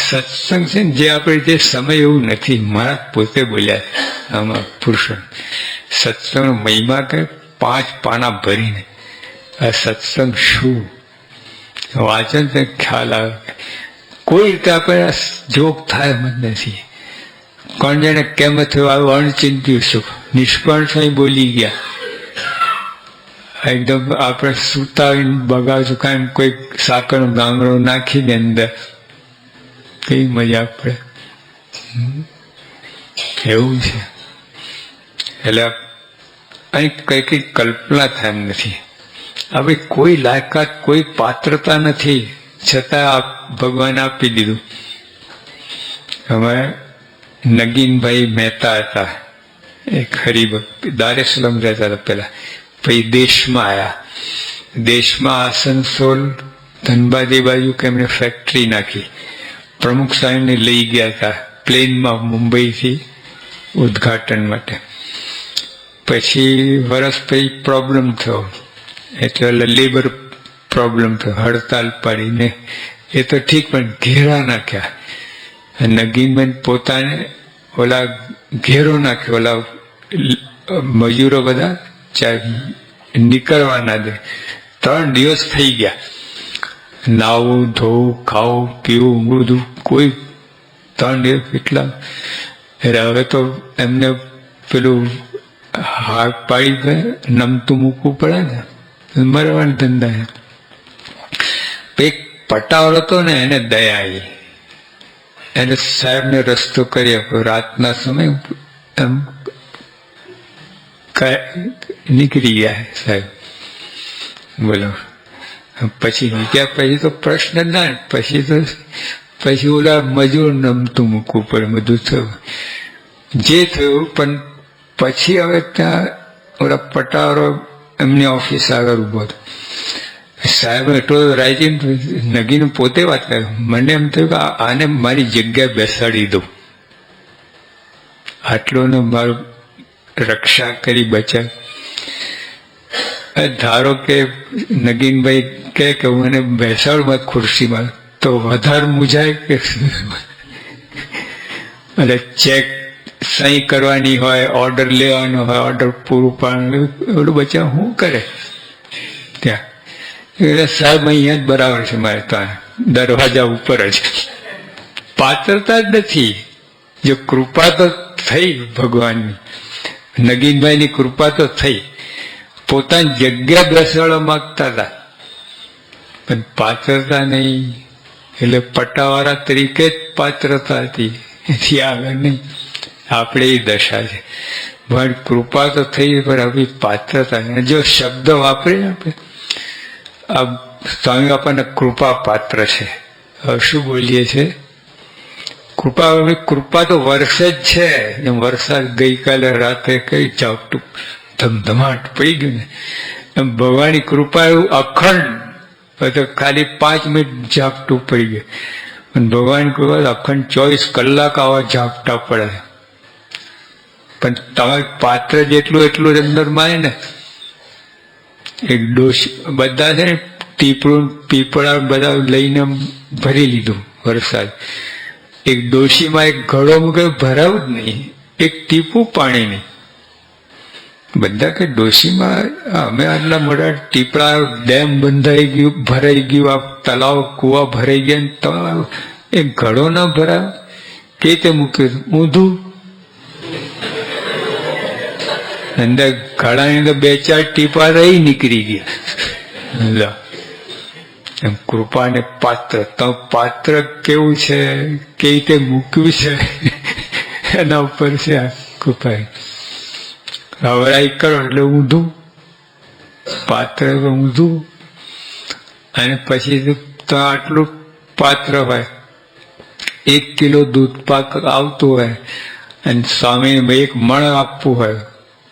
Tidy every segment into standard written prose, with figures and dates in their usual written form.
સત્સંગ છે ને જે આપણે જે સમય એવું નથી. મારા પોતે બોલ્યા આમાં પુરુષો સત્સંગ મહિમા કે 5 પાના ભરીને આ સત્સંગ શું વાંચન તો ખ્યાલ આવે. કોઈ રીતે આપણે જોગ થાય મને નથી. કોણ જાણે કેમ થયું આવું અણચિંત્યું સુખ. નિષ્પણ થઈ બોલી ગયા એકદમ. આપણે સુતા બગાડશું કાંઈ કોઈ સાકરનો ગાંગડો નાખી દે અંદર, કઈ મજા પડે. એવું છે. એટલે અહીં કઈ કલ્પના થાય એમ નથી. હવે કોઈ લાયકાત કોઈ પાત્રતા નથી, છતાં ભગવાન આપી દીધું. હવે નગીનભાઈ મહેતા હતા, એક હરિભક્ત, દારેસલમ રહેતા હતા પેલા. પછી દેશમાં આવ્યા. દેશમાં આસનસોલ ધનબાદ એ બાજુ કે એમને ફેક્ટરી નાખી. પ્રમુખ સાહેબને લઈ ગયા હતા પ્લેનમાં મુંબઈથી ઉદ્ઘાટન માટે. પછી વર્ષ પછી પ્રોબ્લેમ થયો, એટલે લેબર પ્રોબ્લેમ થયો, હડતાલ પાડીને. એ તો ઠીક, પણ ઘેરા નાખ્યા. નગીનબેન પોતાને ઓલા ઘેરો નાખ્યો, ઓલા મજૂરો બધા નીકળવા ના દે. 3 દિવસ થઈ ગયા. નાવું ધોવું ખાવું પીવું બધું કોઈ 3 દિવસ કેટલા. હવે તો એમને પેલું હાથ પાડી નમતું મૂકવું પડે ને, મરવાના ધંધા. એક પટાવર હતો ને, એને દયા આવી, એને સાહેબને રસ્તો કરી આપ્યો. રાતના સમય એમ નીકળી ગયા સાહેબ. બોલો પછી નીકળ્યા પછી તો પ્રશ્ન ના, પછી ઓલા મજૂર નમતું મૂકવું પડે. બધું થયું જે થયું. પણ પછી હવે ત્યાં ઓલા પટાવાળો એમની ઓફિસ આગળ ઉભો હતો. સાહેબ એટલો રાજી નગીને પોતે વાત કરે. મને એમ થયું કે આને મારી જગ્યાએ બેસાડી દઉં, આટલો ને મારું રક્ષા કરી બચાવ. ધારો કે નગીનભાઈ કે મને બેસાડમાં ખુરશીમાં, તો વધારે મૂંઝાય કે. એટલે ચેક સહી કરવાની હોય, ઓર્ડર લેવાનો હોય, ઓર્ડર પૂરું પાડવાનું, એવડું બચાવ શું કરે ત્યાં. એટલે સાહેબ અહીંયા જ બરાબર છે મારે ત્યાં દરવાજા ઉપર જ. પાત્રતા જ નથી. જો કૃપા તો થઈ ભગવાનની, નગીનભાઈની કૃપા તો થઈ. પોતાની જગ્યા બેસાડવા માંગતા હતા, પણ પાત્રતા નહીં. એટલે પટ્ટાવાળા તરીકે જ પાત્રતા હતી, એથી આગળ નહીં. આપણે એ દશા છે. પણ કૃપા તો થઈ, પણ આવી પાત્રતા. જો શબ્દ વાપરીએ આપણે, આ સ્વામી આપણને કૃપા પાત્ર છે. હવે શું બોલીએ છીએ? કૃપા તો વર્ષે જ છે. એમ વરસાદ ગઈકાલે રાતે કઈ ઝાપટું ધમધમાટ પડી ગયું ને, એમ ભગવાનની કૃપા એવું અખંડ. તો ખાલી 5 મિનિટ ઝાપટું પડી ગયું, પણ ભગવાનની કૃપા અખંડ 24 કલાક આવા ઝાપટા પડે. પણ તમારે પાત્ર જેટલું એટલું અંદર માં ને. એક ડોશી બધા છે ને, પીપળા બધા લઈને ભરી લીધું વરસાદ. એક ડોશીમાં એક ઘડો મૂક્યો, ભરાવું જ નહીં, એક ટીપું પાણી નહીં. બધા કે ડોશીમાં અમે આટલા મોટા ટીપડા, ડેમ બંધાઈ ગયું, ભરાઈ ગયું, આ તલાવ કુવા ભરાઈ ગયા, તમારો એક ઘડો ના ભરાયો. કે રીતે મૂક્યું? ઊંધું. અંદર ઘડાની અંદર 2-4 ટીપા રહી નીકળી ગયા. એમ કૃપા ને પાત્ર. તો પાત્ર કેવું છે, કેવી રીતે મૂક્યું છે, એના ઉપર છે આ કૃપા. હવરાઈ કરો એટલે ઊંધું, પાત્ર ઊંધું. અને પછી તો આટલું પાત્ર હોય, 1 કિલો દૂધ પાક આવતું હોય, અને સ્વામીને 1 મણ આપવું હોય,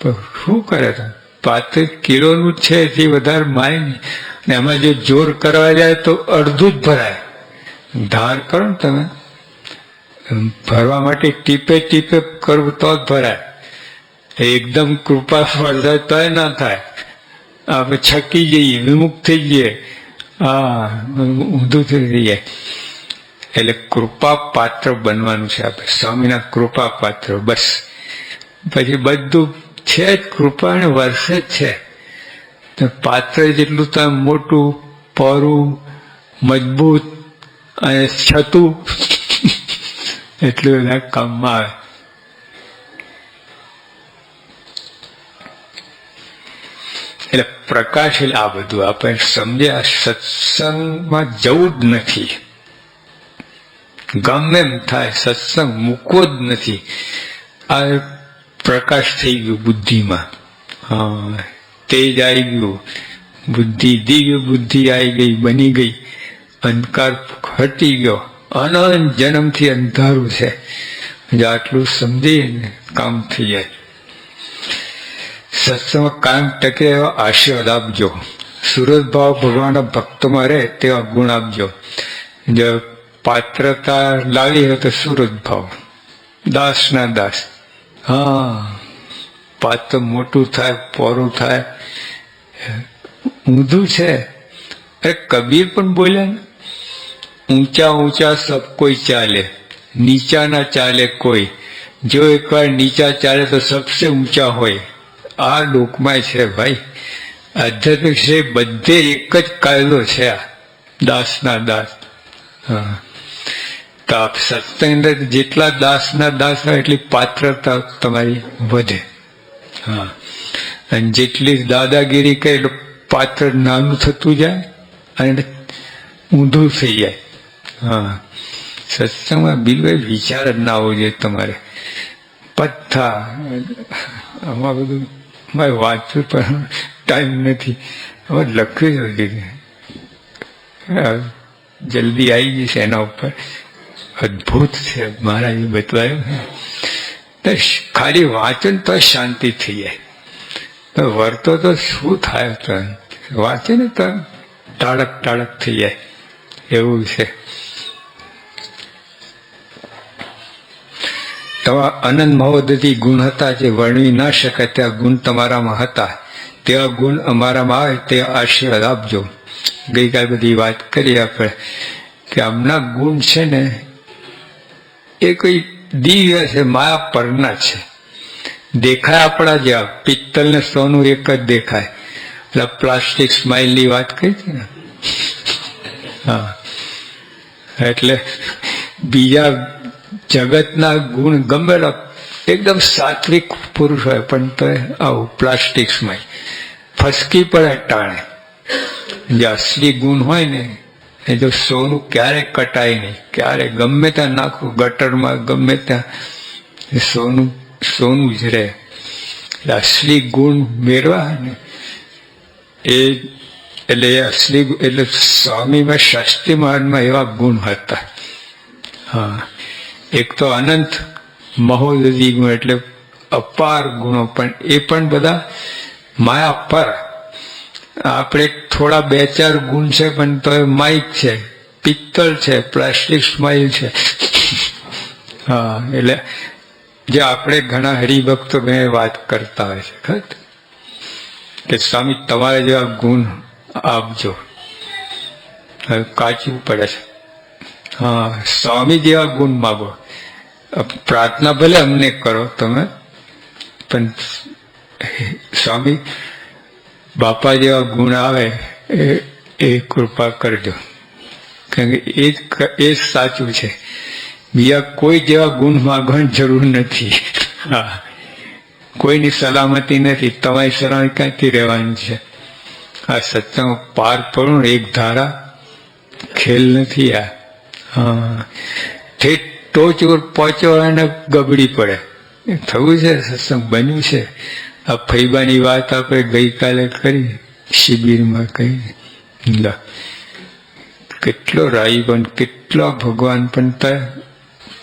તો શું કરે? પાત્ર કિલોનું છે, એથી વધારે માય નહીં. ને એમાં જો જોર કરવા જાય તો અડધું જ ભરાય. ધાર કરો ને તમે, ભરવા માટે ટીપે ટીપે કરવું તો જ ભરાય. એકદમ કૃપા વરસાદ તો ના થાય. આપણે છકી જઈએ, વિમુખ થઈ જઈએ. હા, ઊંધું થઈ જાય. એટલે કૃપા પાત્ર બનવાનું છે આપણે, સ્વામીના કૃપા પાત્ર. બસ પછી બધું છે જ કૃપા અને વર્ષે જ છે. તો પાત્ર જેટલું તો મોટું, પરું, મજબૂત અને છતું એટલું બધા કામમાં આવે. એટલે પ્રકાશ એટલે આ બધું આપણે સમજ્યા. સત્સંગમાં જવું જ નથી, ગમે એમ થાય સત્સંગ મૂકવો જ નથી. આ પ્રકાશ થઈ ગયું બુદ્ધિમાં. હા, તેજ આવી ગયું, બુદ્ધિ દિવ્ય બુદ્ધિ આવી ગઈ, બની ગઈ. અંધકાર હટી ગયો. અનંત જન્મથી અંધારું છે. જો આટલું સમજીને કામ થઈ જાય. સત્સંગમાં કાયમ ટકે એવા આશીર્વાદ આપજો. સુરત ભાવ ભગવાનના ભક્તોમાં રહે તેવા ગુણ આપજો. જો પાત્રતા લાવી હોય તો સુરત ભાવ, દાસના દાસ. હા, પાત્ર મોટું થાય, પોરું થાય, ઊંધું છે. અરે કબીર પણ બોલ્યા ને, ઊંચા ઊંચા સબ કોઈ ચાલે, નીચા ના ચાલે કોઈ. જો એકવાર નીચા ચાલે તો સબસે ઊંચા હોય. આ લોકમાં છે ભાઈ. આધ્યાત્મિક છે બધે એક જ કાયદો છે, આ દાસના દાસ. હા, તો આપ સત્સંગ અંદર જેટલા દાસના દાસ હોય એટલી પાત્રતા તમારી વધે. હા, અને જેટલી દાદાગીરી કરે એટલું પાત્ર નાનું થતું જાય અને ઊંધું થઈ જાય. હા, સત્સંગમાં બિલકુલ વિચાર જ ના હોવો જોઈએ તમારે. પથ્થા આમાં બધું મારે વાંચવું પણ ટાઈમ નથી. હવે લખ્યું જ જલ્દી આવી જશે એના ઉપર. અદભુત છે, મહારાજે બતવાયું. ખાલી વાંચો ને તો શાંતિ થઈ જાય. તો વર્તો તો શું થાય, તો વાંચે ને તો ટાળક ટાળક થઈ જાય. એવું છે. તમારા અનંત મહોદયથી ગુણ હતા જે વર્ણવી ના શકાય તેવા ગુણ તમારામાં હતા. તેવા ગુણ અમારામાં આવે તે આશીર્વાદ આપજો. ગઈકાલ બધી વાત કરી આપણે કે આમના ગુણ છે ને એ કોઈ દિવ્ય છે, માયા પરના છે. દેખાય આપણા જેવા, પિત્તલ ને સોનું એક જ દેખાય. એટલે પ્લાસ્ટિક સ્માઇલ ની વાત કરી છે ને. હા, એટલે બીજા જગતના ગુણ ગમેલા એકદમ સાત્વિક પુરુષ હોય પણ તો આવું પ્લાસ્ટિક સ્માઇલ ફસકી પડે ટાણે. જે અસલી ગુણ હોય ને એ જો સોનું ક્યારે કટાય નહીં, ક્યારે ગમે ત્યાં નાખવું ગટરમાં, ગમે ત્યાં સોનું સોનું જ રહે. એટલે અસલી ગુણ મેળવા ને એ એટલે અસલી એટલે સ્વામીમાં શાસ્ત્રી મહારાજમાં એવા ગુણ હતા. હા, એક તો અનંત મહોદય ગુણ એટલે અપાર ગુણો, પણ એ પણ બધા માયા પર. આપણે થોડા બે ચાર ગુણ છે પણ તો એ માઇક છે, પિત્તળ છે, પ્લાસ્ટિક સ્માઇલ છે. હા, એટલે જે આપણે ઘણા હરિભક્તો ઘણી વાત કરતા હોય છે ખત કે સ્વામી તમારે જેવા ગુણ આપજો. કાચવું પડે છે. હા, સ્વામી જેવા ગુણ માગો. પ્રાર્થના ભલે અમને કરો તમે, પણ સ્વામી બાપા જેવા ગુણ આવે એ કૃપા કરજો. કારણ કે એ જ સાચું છે. બીજા કોઈ જેવા ગુણ માગવાની જરૂર નથી. હા, કોઈની સલામતી નથી. તમારી સલામતી ક્યાંથી રહેવાની છે? આ સત્સંગ પાર પડવું એક ધારા ખેલ નથી. આ હા, ઠેઠ ટોચ ઉપર પહોંચવા અને ગબડી પડે થવું છે. સત્સંગ બન્યું છે. આ ફૈબાની વાત આપણે ગઈકાલે કરી શિબિરમાં કહી. કેટલો રાઈ પણ કેટલો ભગવાન પણ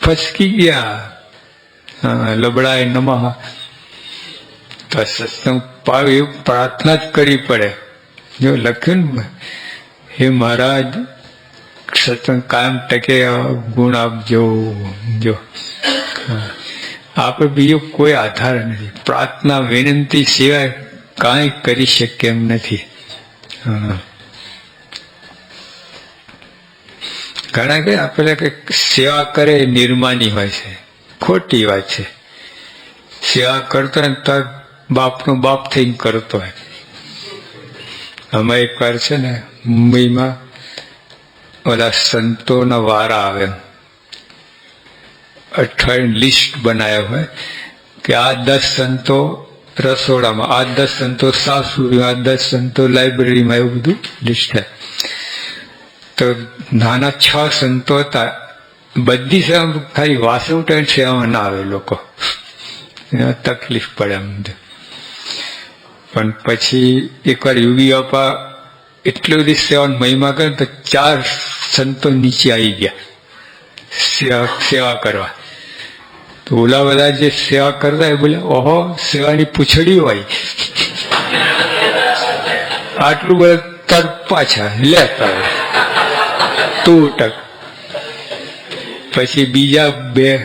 ફસકી ગયા. હા, લબડાય નમઃ. તો સત્સંગ પાવ એવું પ્રાર્થના જ કરવી પડે. જો લખ્યું ને, હે મહારાજ સત્સંગ કાયમ ટકે ગુણ આપજો. જો આપણે બીજો કોઈ આધાર નથી. પ્રાર્થના વિનંતી સિવાય કાંઈ કરી શકીએ એમ નથી. હા, ઘણા કે આપેલા કે સેવા કરે એ નિર્માની હોય છે. ખોટી વાત છે. સેવા કરતો હોય તો બાપનો બાપ થઈને કરતો હોય. અમે એકવાર છે ને મુંબઈમાં ઓલા સંતોના વારા આવે, અઠવાડિયું લિસ્ટ બનાવ્યા હોય કે આ 10 સંતો રસોડામાં, આ 10 સંતો સાસુમાં, આ 10 સંતો લાઇબ્રેરીમાં, એવું બધું લિસ્ટ થાય. તો નાના 6 સંતો હતા. બધી સેવા ખાલી વાસણ સેવામાં ના આવે લોકો, તકલીફ પડે એમ. પણ પછી એકવાર યોગી બાપા એટલી બધી સેવાની મહિમા કરે તો 4 સંતો નીચે આવી ગયા સેવા કરવા. તો ઓલા બધા જે સેવા કરતા એ બોલે, ઓહો, સેવાની પૂછડી હોય, આટલું બધું તર પાછા લેતા તું ટક. પછી બીજા 2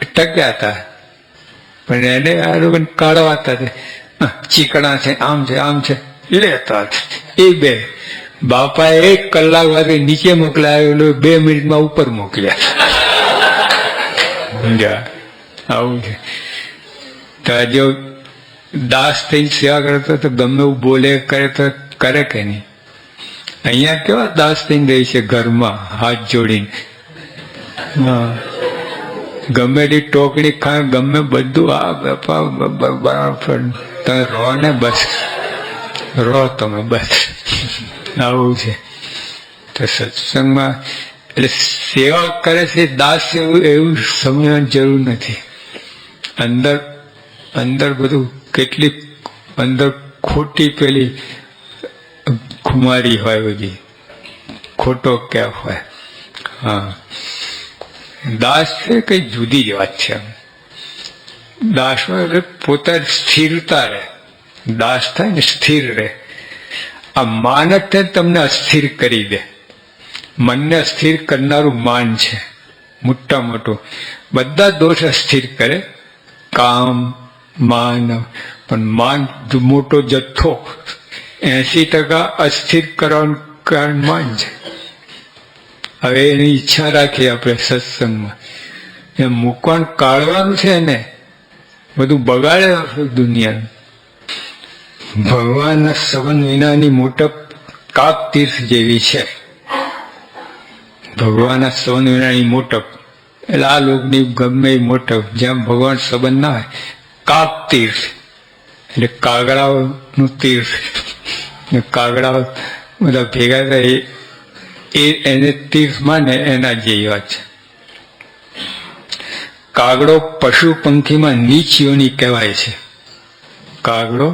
ટક્યા હતા, પણ એને આ લોકો કાઢવાતા ચીકણા છે, આમ છે, આમ છે, લેતા. એ 2 બાપાએ 1 કલાક વાગે નીચે મોકલાયો, 2 મિનિટમાં ઉપર મોકલ્યા. આવું છે. તો જો દાસ થઈને સેવા કરતો તો ગમે એવું બોલે કરે તો કરે કે નહીં. અહીંયા કેવા દાસ થઈને રહી છે ઘરમાં હાથ જોડીને. ગમે તે ટોકડી ખાય, ગમે બધું, આ બાપા બરાબર તમે રહો ને, બસ રહો તમે, બસ. આવું છે. તો સત્સંગમાં એટલે સેવા કરે છે દાસ, એવું સમજવાની જરૂર નથી. અંદર બધું કેટલી અંદર ખોટી પેલી ખુમારી હોય, બધી ખોટો ક્યાં હોય. હા, દાસ છે કઈ જુદી જ વાત છે. દાસમાં એટલે પોતાની સ્થિરતા રહે. દાસ થાય ને સ્થિર રહે. આ માન જ તમને અસ્થિર કરી દે. મનને અસ્થિર કરનારું માન છે મોટા મોટું. બધા દોષ અસ્થિર કરે, કામ, માન. પણ માન મોટો જથ્થો 80% અસ્થિર કરવાનું કારણ માન છે. હવે એની ઈચ્છા રાખીએ આપણે સત્સંગમાં, એ મૂકવાનું કાઢવાનું છે ને, બધું બગાડે દુનિયાનું. ભગવાનના સંબંધ વિનાની મોટપ કાપ તીર્થ જેવી છે. ભગવાનના સંબંધ વિનાની મોટપ એટલે આ લોકની ગમે એ મોટપ, જ્યાં ભગવાન સંબંધ ના હોય, કાપ તીર્થ એટલે કાગડાઓનું તીર્થ. કાગડાઓ બધા ભેગા થાય એને તીર્થ માને, એના જેવી વાત છે. કાગડો પશુ પંખીમાં નીચ યોની કહેવાય છે. કાગડો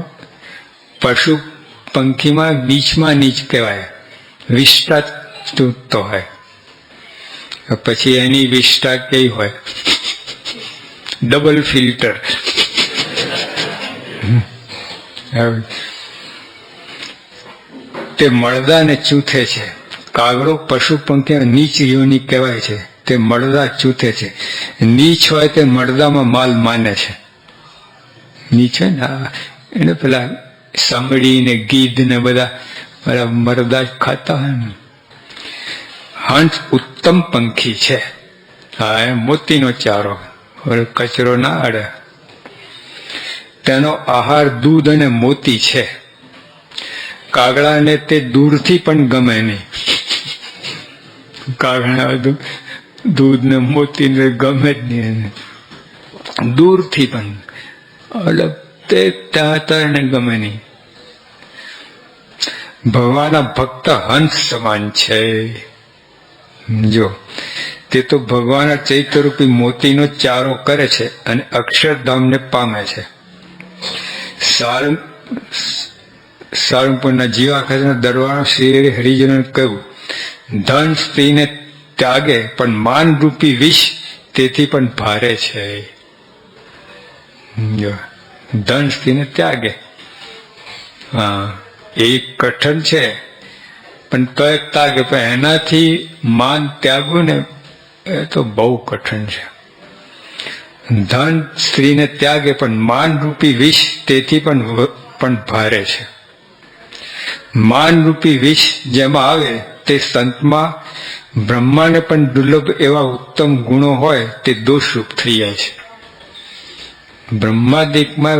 પશુ પંખીમાં નીચમાં નીચ કહેવાય. વિષ્ઠા તૂટતો હોય, પછી એની વિષ્ઠા કેવી હોય, ડબલ ફિલ્ટર. તે મળદાને ચૂથે છે. કાગડો પશુ પંખી નીચ યોની કહેવાય છે. તે મળદા ચૂથે છે. નીચ હોય તે મળદામાં માલ માને છે. નીચ હોય ને એને પેલા સાંભળી ને ગીધ ને બધા મરદા જ ખાતા હોય ને. હંસ ઉત્તમ પંખી છે. હા, એ મોતીનો ચારો, કચરો ના અડે. તેનો આહાર દૂધ અને મોતી છે. કાગડાને તે દૂરથી પણ ગમે નહીં. કાગડા દૂધ ને મોતી ને ગમે જ નહીં, દૂરથી પણ. એટલે તે ત્યાં એને ગમે નહીં. ભગવાનના ભક્ત હંસ સમાન છે. જો તે તો ભગવાનના ચૈત્યરૂપી મોતીનો ચારો કરે છે અને અક્ષરધામને પામે છે. સારંગપુરના જીવાખાતના દરવાણા શ્રી હરિજનોએ કહ્યું, ધન સ્ત્રીને ત્યાગે પણ માનરૂપી વિષ તેથી પણ ભારે છે. ધન સ્ત્રીને ત્યાગે, હા, એ કઠણ છે, પણ તો ત્યાગે. પણ એનાથી માન ત્યાગવું ને એ તો બહુ કઠણ છે. ધન સ્ત્રીને ત્યાગે પણ માનરૂપી વિષ તેથી પણ ભારે છે. માનરૂપી વિષ જેમાં આવે તે સંતમાં બ્રહ્માને પણ દુર્લભ એવા ઉત્તમ ગુણો હોય તે દોષરૂપ થઈ જાય છે. બ્રહ્માદિકમાં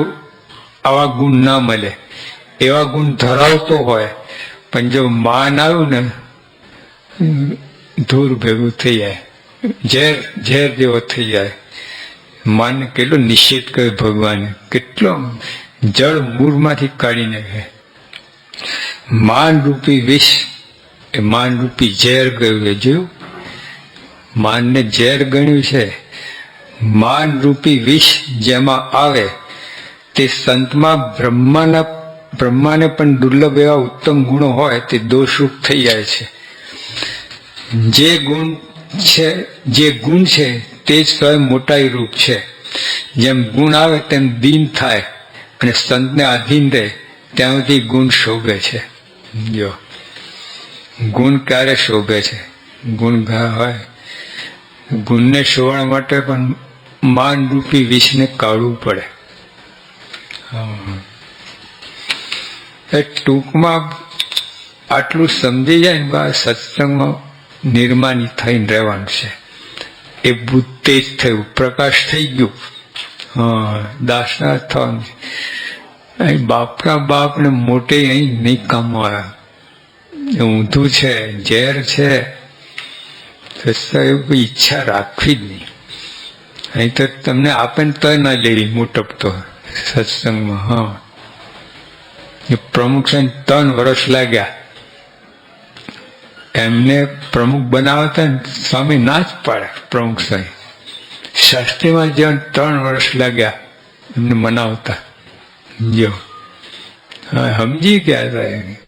આવા ગુણ ના મળે, એવા ગુણ ધરાવતો હોય, પણ જો માન આવ્યું ને ધૂર ભેગું થઈ જાય, ઝેર જેવો થઈ જાય. માન કેટલો નિષેધ કર્યો ભગવાને, કેટલો જળ મૂળમાંથી કાઢી નાખે. માન રૂપી વિષ એ માન રૂપી ઝેર ગયું. એ જોયું, માનને ઝેર ગણ્યું છે. માન રૂપી વિષ જેમાં આવે તે સંતમાં બ્રહ્માને પણ દુર્લભ એવા ઉત્તમ ગુણો હોય તે દોષરૂપ થઈ જાય છે. જે ગુણ છે તે જ સ્વયં મોટાઈ રૂપ છે. જેમ ગુણ આવે તેમ દીન થાય અને સંતને આધીન રહે, ત્યાં સુધી ગુણ શોભે છે. જો ગુણ ક્યારે શોભે છે? ગુણ હોય, ગુણને શોધવા માટે પણ માન રૂપી વિષને કાઢવું પડે. ટૂંકમાં આટલું સમજી જાય ને બસ સત્સંગમાં નિર્માની થઈને રહેવાનું છે. એ બુદ્ધ તેજ થયું, પ્રકાશ થઈ ગયું. દાસના થવાનું. અહીં બાપના બાપ ને મોટે અહીં નહીં કામવાળા. ઊંધું છે, ઝેર છે, એવું કોઈ ઈચ્છા રાખવી જ નહીં. અહીં તો તમને આપે ને તો ના લેવી મોટપતો સત્સંગમાં. એ પ્રમુખ છે 3 વર્ષ લાગ્યા એમને પ્રમુખ બનાવતા ને સ્વામી ના જ પાડે. પ્રમુખ સાહેબ શાસ્ત્રીમાં જેવા 3 વર્ષ લાગ્યા એમને મનાવતા. જો સમજી ગયા હતા.